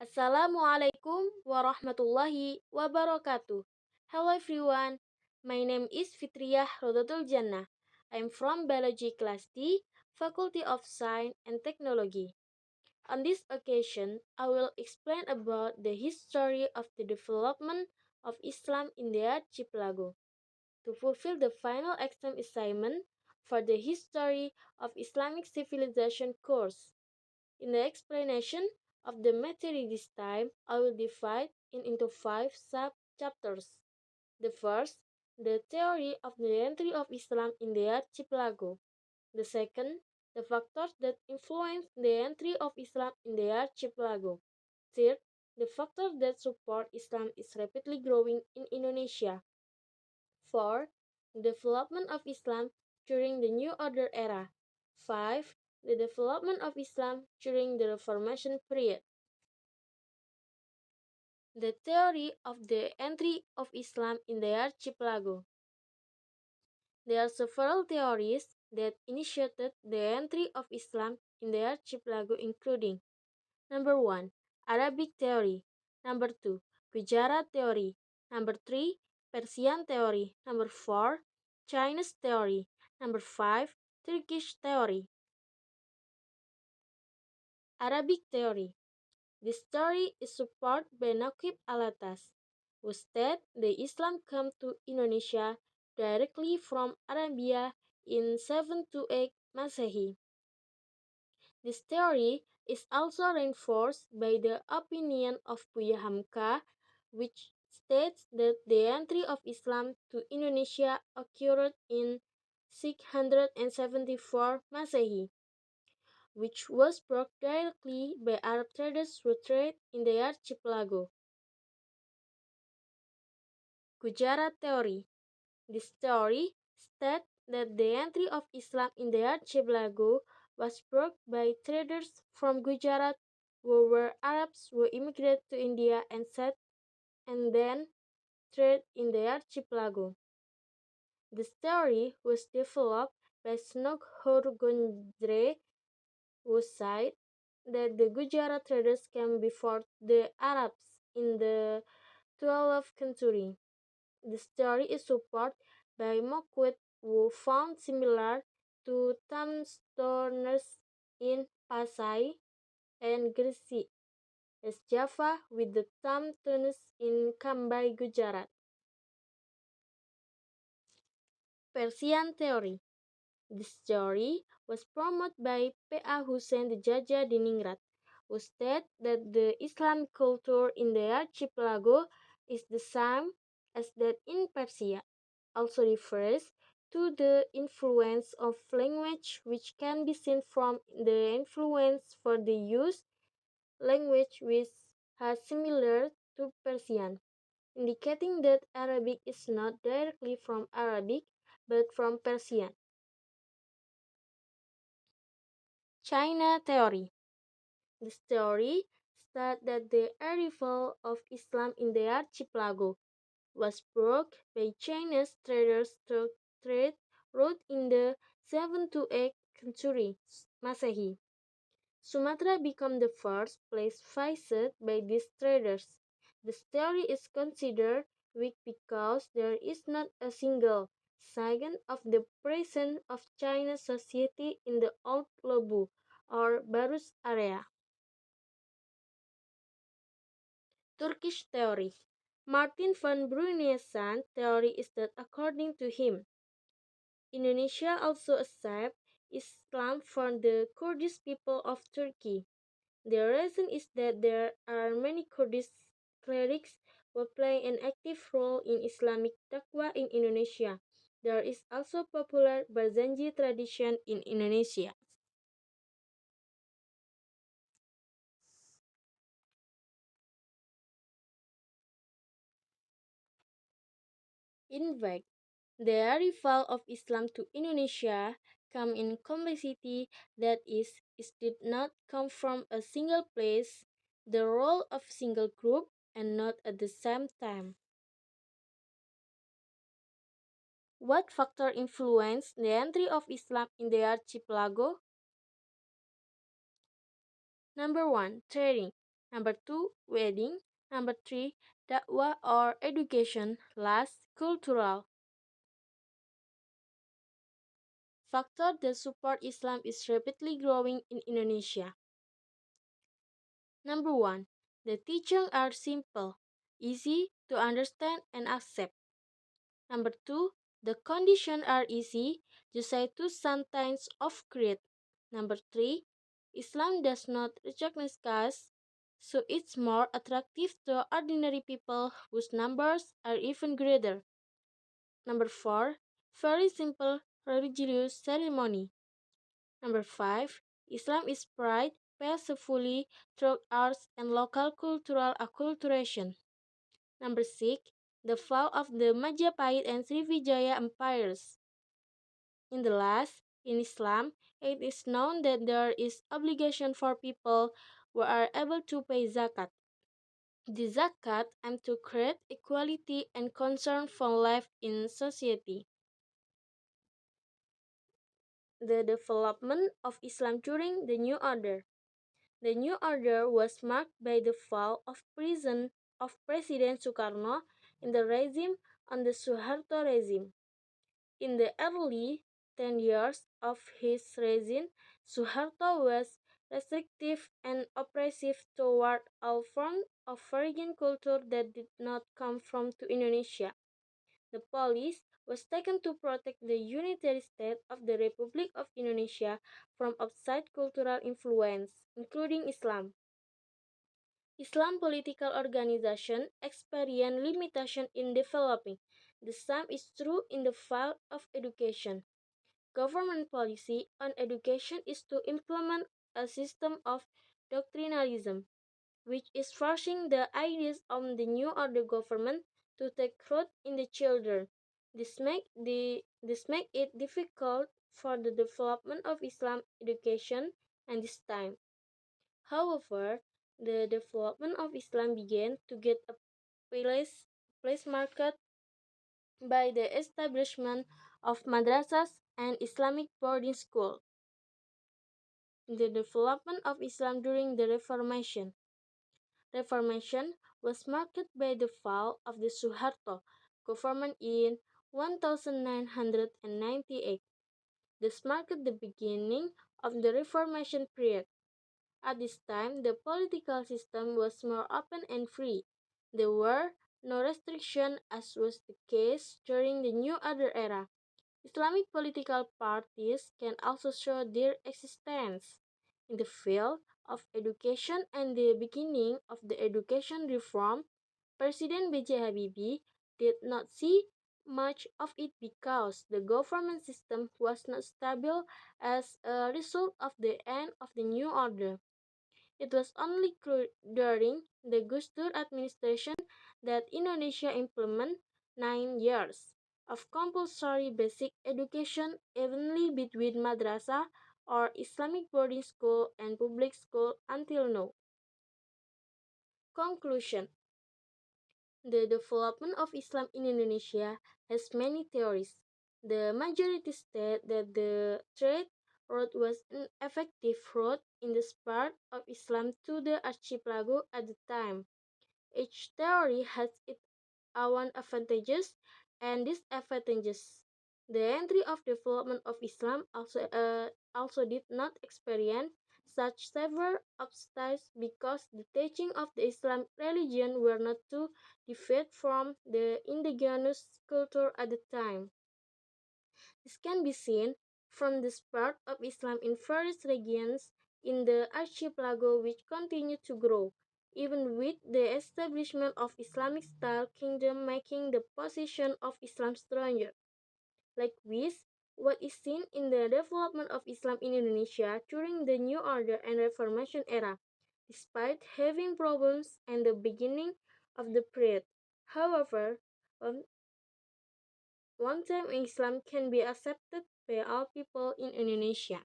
Assalamualaikum warahmatullahi wabarakatuh. Hello everyone, my name is Fitriyah Rodatul Jannah. I'm from Biology Class D, Faculty of Science and Technology. On this occasion, I will explain about the history of the development of Islam in the archipelago. To fulfill the final exam assignment for the History of Islamic Civilization course. In the explanation of the material this time, I will divide it into 5 sub-chapters. The first, the theory of the entry of Islam in the archipelago. The second, the factors that influence the entry of Islam in the archipelago. Third, the factors that support Islam is rapidly growing in Indonesia. Four, the development of Islam during the New Order era. 5. The development of Islam during the Reformation period. The theory of the entry of Islam in the archipelago. There are several theories that initiated the entry of Islam in the archipelago, including number 1, Arabic theory; number 2, Gujarat theory; number 3, Persian theory; number 4, Chinese theory; number 5, Turkish theory. Arabic theory. This theory is supported by Naqib Alatas, who stated the Islam came to Indonesia directly from Arabia in 728 Masehi. This theory is also reinforced by the opinion of Buya Hamka, which states that the entry of Islam to Indonesia occurred in 674 Masehi, which was brought directly by Arab traders who trade in the archipelago. Gujarat theory. This theory states that the entry of Islam in the archipelago was brought by traders from Gujarat, who were Arabs who immigrated to India and set and then trade in the archipelago. This theory was developed by Snokkhur Gondre, who cited that the Gujarat traders came before the Arabs in the 12th century. This theory is supported by Moquett, who found similar to tombstones in Pasai and Gresik, as Java with the tombstones in Kambai, Gujarat. Persian theory. This theory was promoted by P.A. Hussein Jaja Diningrat, who stated that the Islamic culture in the archipelago is the same as that in Persia. Also refers to the influence of language, which can be seen from the influence for the use language which has similar to Persian, indicating that Arabic is not directly from Arabic but from Persian. China theory. This theory states that the arrival of Islam in the archipelago was brought by Chinese traders through trade route in the 7th to 8th century Masehi. Sumatra became the first place visited by these traders. This theory is considered weak because there is not a single sign of the presence of Chinese society in the Old Lobu or Barus area. Turkish theory. Martin van Brunnes's theory is that according to him, Indonesia also accepts Islam from the Kurdish people of Turkey. The reason is that there are many Kurdish clerics who play an active role in Islamic dakwah in Indonesia. There is also popular Barzanji tradition in Indonesia. In fact, the arrival of Islam to Indonesia came in complexity, that is, it did not come from a single place, the role of single group, and not at the same time. What factor influenced the entry of Islam in the archipelago? Number 1, trading. Number 2, wedding. Number 3, dakwah or education. Last, cultural. Factor that support Islam is rapidly growing in Indonesia. Number 1, the teachings are simple, easy to understand and accept. Number 2, the conditions are easy, just say two sentence of creed. Number 3, Islam does not recognize caste, so it's more attractive to ordinary people whose numbers are even greater. Number 4, very simple religious ceremony. Number 5, Islam is spread peacefully through arts and local cultural acculturation. Number 6, the fall of the Majapahit and Srivijaya empires. In the last, in Islam, it is known that there is obligation for people who are able to pay zakat. The zakat aims to create equality and concern for life in society. The development of Islam during the New Order. The New Order was marked by the fall of prison of President Sukarno in the regime on the Suharto regime. In the early 10 years of his regime, Suharto was restrictive and oppressive toward all forms of foreign culture that did not come from to Indonesia. The police was taken to protect the unitary state of the Republic of Indonesia from outside cultural influence, including Islam. Islam political organization experience limitation in developing. The same is true in the field of education. Government policy on education is to implement a system of doctrinalism, which is forcing the ideas of the new order government to take root in the children. This make it difficult for the development of Islam education and this time. However, the development of Islam began to get a place marked by the establishment of madrasas and Islamic boarding school. The development of Islam during the Reformation. Reformation was marked by the fall of the Suharto government in 1998. This marked the beginning of the Reformation period. At this time, the political system was more open and free. There were no restrictions as was the case during the New Order era. Islamic political parties can also show their existence in the field of education and the beginning of the education reform. President B.J. Habibie did not see much of it because the government system was not stable as a result of the end of the new order. It was only during the Gus Dur administration that Indonesia implemented 9 years of compulsory basic education evenly between madrasah or Islamic boarding school and public school until now. Conclusion. The development of Islam in Indonesia has many theories. The majority state that the trade route was an effective route in the spread of Islam to the archipelago at the time. Each theory has its own advantages and disadvantages. The entry of development of Islam also did not experience such severe obstacles because the teaching of the Islamic religion were not too deviate from the indigenous culture at the time. This can be seen from the spread of Islam in various regions in the archipelago which continue to grow, even with the establishment of Islamic-style kingdom making the position of Islam stronger. Likewise, what is seen in the development of Islam in Indonesia during the New Order and Reformation era, despite having problems and the beginning of the period. However, one one time Islam can be accepted by all people in Indonesia.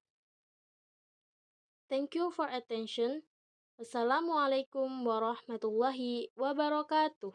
Thank you for attention. Wassalamualaikum warahmatullahi wabarakatuh.